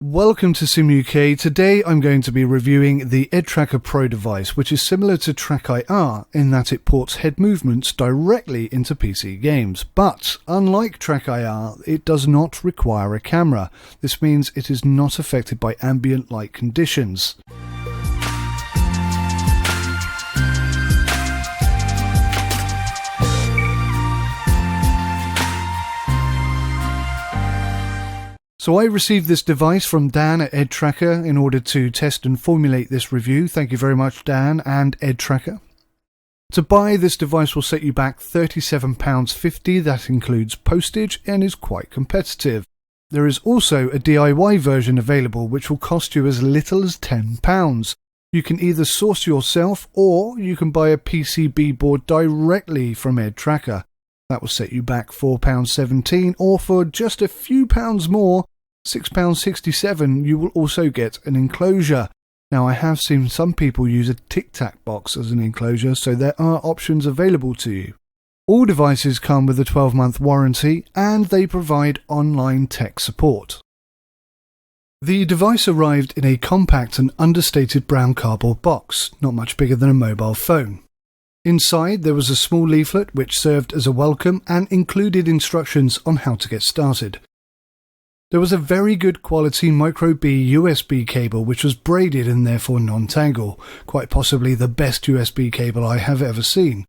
Welcome to SimUK. Today I'm going to be reviewing the EDTracker Pro device, which is similar to TrackIR in that it ports head movements directly into PC games. But unlike TrackIR, it does not require a camera. This means it is not affected by ambient light conditions. So I received this device from Dan at EDTracker in order to test and formulate this review. Thank you very much, Dan and EDTracker. To buy this device will set you back £37.50. That includes postage and is quite competitive. There is also a DIY version available which will cost you as little as £10. You can either source yourself or you can buy a PCB board directly from EDTracker. That will set you back £4.17, or for just a few pounds more, £6.67, you will also get an enclosure. Now, I have seen some people use a Tic Tac box as an enclosure, so there are options available to you. All devices come with a 12-month warranty, and they provide online tech support. The device arrived in a compact and understated brown cardboard box, not much bigger than a mobile phone. Inside there was a small leaflet which served as a welcome and included instructions on how to get started. There was a very good quality micro B USB cable which was braided and therefore non-tangle, quite possibly the best USB cable I have ever seen.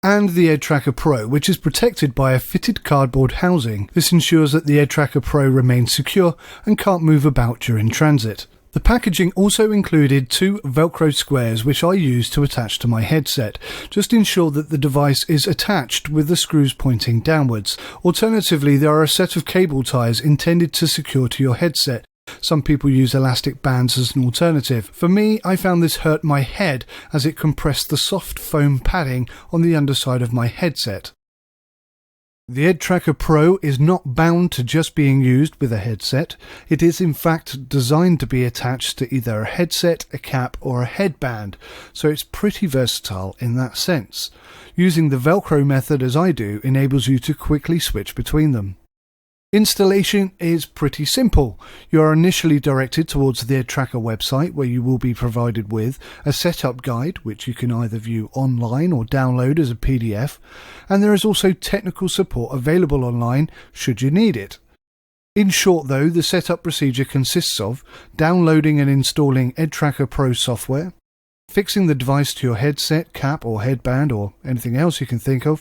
And the EDTracker Pro, which is protected by a fitted cardboard housing. This ensures that the EDTracker Pro remains secure and can't move about during transit. The packaging also included two Velcro squares which I used to attach to my headset. Just ensure that the device is attached with the screws pointing downwards. Alternatively, there are a set of cable ties intended to secure to your headset. Some people use elastic bands as an alternative. For me, I found this hurt my head as it compressed the soft foam padding on the underside of my headset. The EDTracker Pro is not bound to just being used with a headset. It is in fact designed to be attached to either a headset, a cap or a headband, so it's pretty versatile in that sense. Using the Velcro method as I do enables you to quickly switch between them. Installation is pretty simple. You are initially directed towards the EDTracker website where you will be provided with a setup guide which you can either view online or download as a PDF, and there is also technical support available online should you need it. In short though, the setup procedure consists of downloading and installing EDTracker Pro software, fixing the device to your headset, cap or headband or anything else you can think of,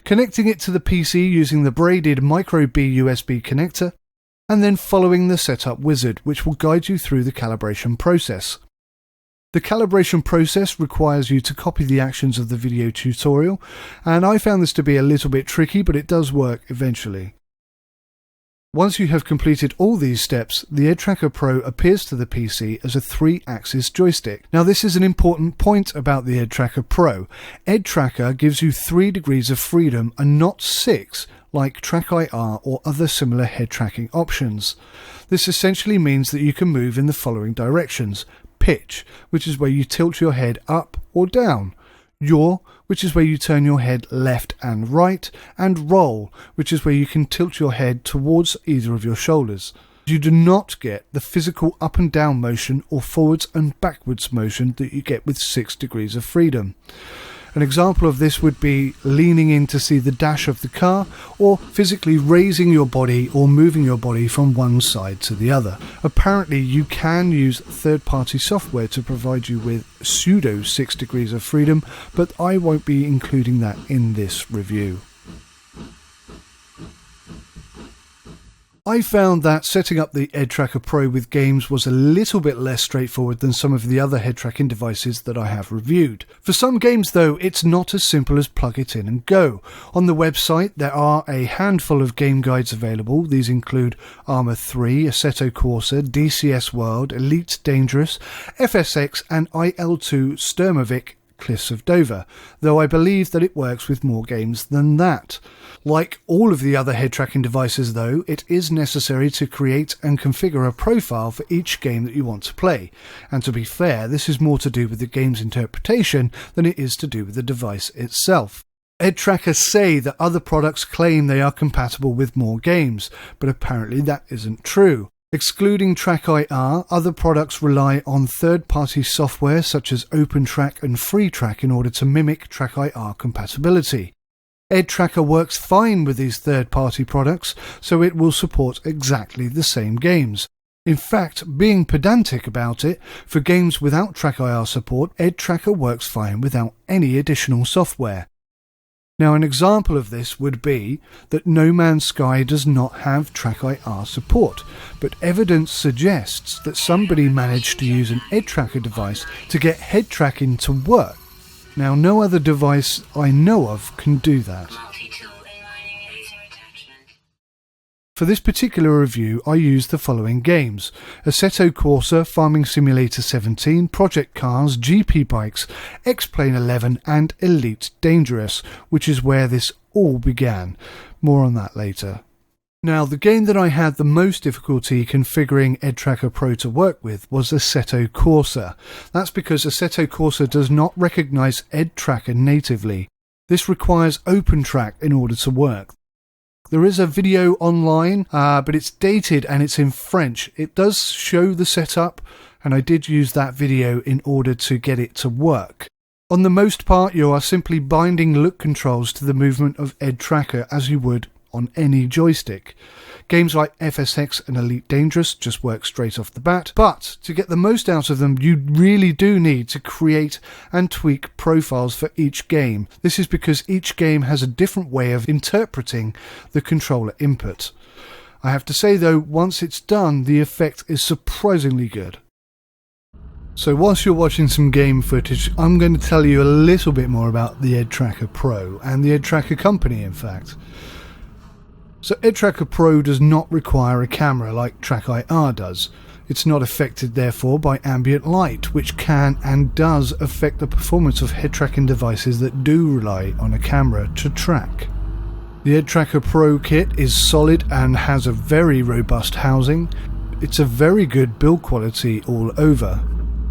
connecting it to the PC using the braided micro B USB connector, and then following the setup wizard which will guide you through the calibration process. The calibration process requires you to copy the actions of the video tutorial, and I found this to be a little bit tricky, but it does work eventually. Once you have completed all these steps, the EDTracker Pro appears to the PC as a 3-axis joystick. Now this is an important point about the EDTracker Pro. EDTracker gives you 3 degrees of freedom and not 6 like TrackIR or other similar head tracking options. This essentially means that you can move in the following directions: pitch, which is where you tilt your head up or down; yaw, which is where you turn your head left and right; and roll, which is where you can tilt your head towards either of your shoulders. You do not get the physical up and down motion or forwards and backwards motion that you get with 6 degrees of freedom. An example of this would be leaning in to see the dash of the car, or physically raising your body or moving your body from one side to the other. Apparently you can use third-party software to provide you with pseudo 6 degrees of freedom, but I won't be including that in this review. I found that setting up the EDTracker Pro with games was a little bit less straightforward than some of the other head tracking devices that I have reviewed. For some games though, it's not as simple as plug it in and go. On the website there are a handful of game guides available. These include Arma 3, Assetto Corsa, DCS World, Elite Dangerous, FSX and IL2 Sturmovik Cliffs of Dover, though I believe that it works with more games than that. Like all of the other head tracking devices though, it is necessary to create and configure a profile for each game that you want to play, and to be fair, this is more to do with the game's interpretation than it is to do with the device itself. EDTracker say that other products claim they are compatible with more games, but apparently that isn't true. Excluding TrackIR, other products rely on third-party software such as EDTracker and FreeTrack in order to mimic TrackIR compatibility. EDTracker works fine with these third-party products, so it will support exactly the same games. In fact, being pedantic about it, for games without TrackIR support, EDTracker works fine without any additional software. Now, an example of this would be that No Man's Sky does not have TrackIR support, but evidence suggests that somebody managed to use an EDTracker device to get Headtracking to work. Now, no other device I know of can do that. For this particular review, I used the following games: Assetto Corsa, Farming Simulator 17, Project Cars, GP Bikes, X-Plane 11 and Elite Dangerous, which is where this all began. More on that later. Now, the game that I had the most difficulty configuring EDTracker Pro to work with was Assetto Corsa. That's because Assetto Corsa does not recognise EDTracker natively. This requires OpenTrack in order to work. There is a video online, but it's dated and it's in French. It does show the setup, and I did use that video in order to get it to work. On the most part, you are simply binding look controls to the movement of EDTracker as you would on any joystick. Games like FSX and Elite Dangerous just work straight off the bat, but to get the most out of them, you really do need to create and tweak profiles for each game. This is because each game has a different way of interpreting the controller input. I have to say though, once it's done, the effect is surprisingly good. So whilst you're watching some game footage, I'm going to tell you a little bit more about the EDTracker Pro, and the EDTracker company in fact. So EDTracker Pro does not require a camera like TrackIR does. It's not affected therefore by ambient light, which can and does affect the performance of head tracking devices that do rely on a camera to track. The EDTracker Pro kit is solid and has a very robust housing. It's a very good build quality all over.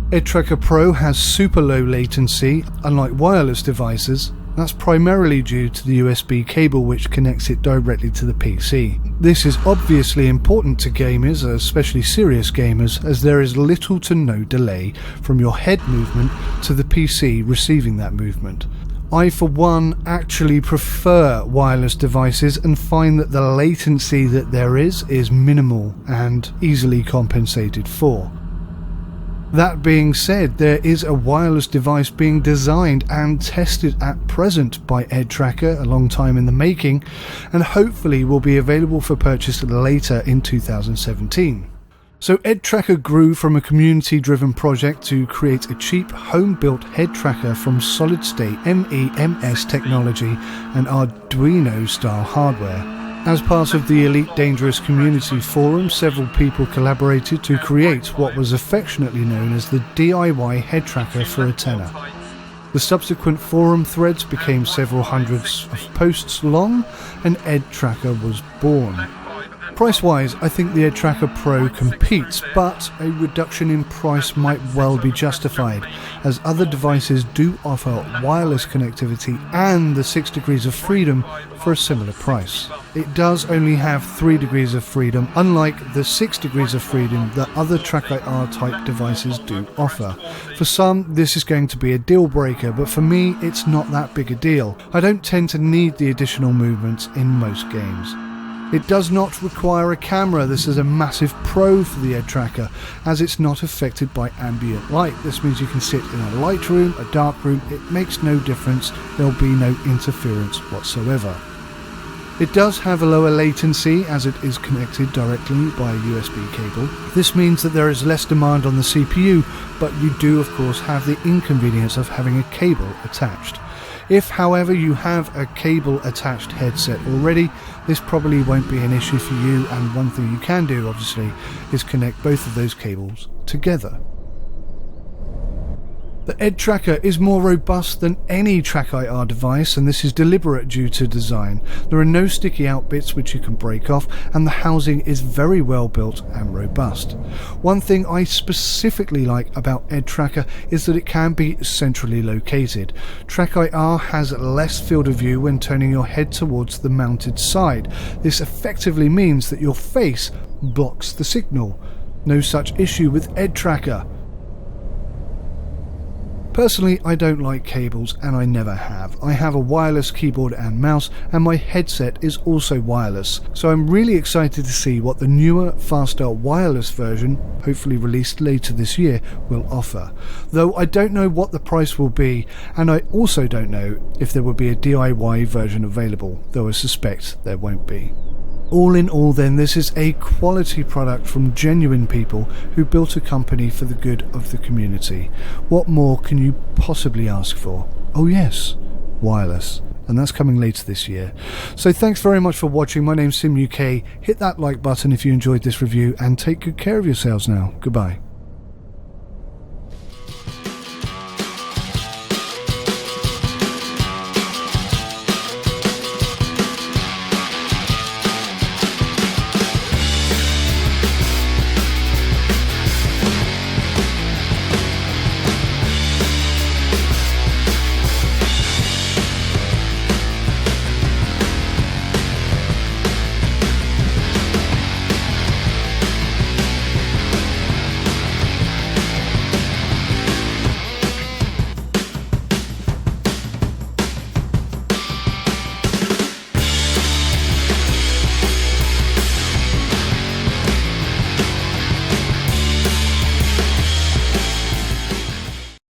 EDTracker Pro has super low latency, unlike wireless devices. That's primarily due to the USB cable which connects it directly to the PC. This is obviously important to gamers, especially serious gamers, as there is little to no delay from your head movement to the PC receiving that movement. I for one actually prefer wireless devices and find that the latency that there is minimal and easily compensated for. That being said, there is a wireless device being designed and tested at present by EDTracker, a long time in the making, and hopefully will be available for purchase later in 2017. So EDTracker grew from a community-driven project to create a cheap home-built head tracker from solid-state MEMS technology and Arduino-style hardware. As part of the Elite Dangerous community forum, several people collaborated to create what was affectionately known as the DIY head tracker for a tenner. The subsequent forum threads became several hundreds of posts long, and EDTracker was born. Price-wise, I think the EDTracker Pro competes, but a reduction in price might well be justified, as other devices do offer wireless connectivity and the 6 degrees of freedom for a similar price. It does only have 3 degrees of freedom, unlike the 6 degrees of freedom that other TrackIR type devices do offer. For some, this is going to be a deal breaker, but for me, it's not that big a deal. I don't tend to need the additional movements in most games. It does not require a camera. This is a massive pro for the EDTracker, as it's not affected by ambient light. This means you can sit in a light room, a dark room, it makes no difference, there'll be no interference whatsoever. It does have a lower latency as it is connected directly by a USB cable. This means that there is less demand on the CPU, but you do of course have the inconvenience of having a cable attached. If, however, you have a cable-attached headset already, this probably won't be an issue for you, and one thing you can do, obviously, is connect both of those cables together. The EDTracker is more robust than any TrackIR device, and this is deliberate due to design. There are no sticky out bits which you can break off, and the housing is very well built and robust. One thing I specifically like about EDTracker is that it can be centrally located. TrackIR has less field of view when turning your head towards the mounted side. This effectively means that your face blocks the signal. No such issue with EDTracker. Personally, I don't like cables, and I never have. I have a wireless keyboard and mouse, and my headset is also wireless. So I'm really excited to see what the newer, faster wireless version, hopefully released later this year, will offer. Though I don't know what the price will be, and I also don't know if there will be a DIY version available, though I suspect there won't be. All in all then, this is a quality product from genuine people who built a company for the good of the community. What more can you possibly ask for? Oh yes, wireless. And that's coming later this year. So thanks very much for watching. My name's Sim UK. Hit that like button if you enjoyed this review, and take good care of yourselves now. Goodbye.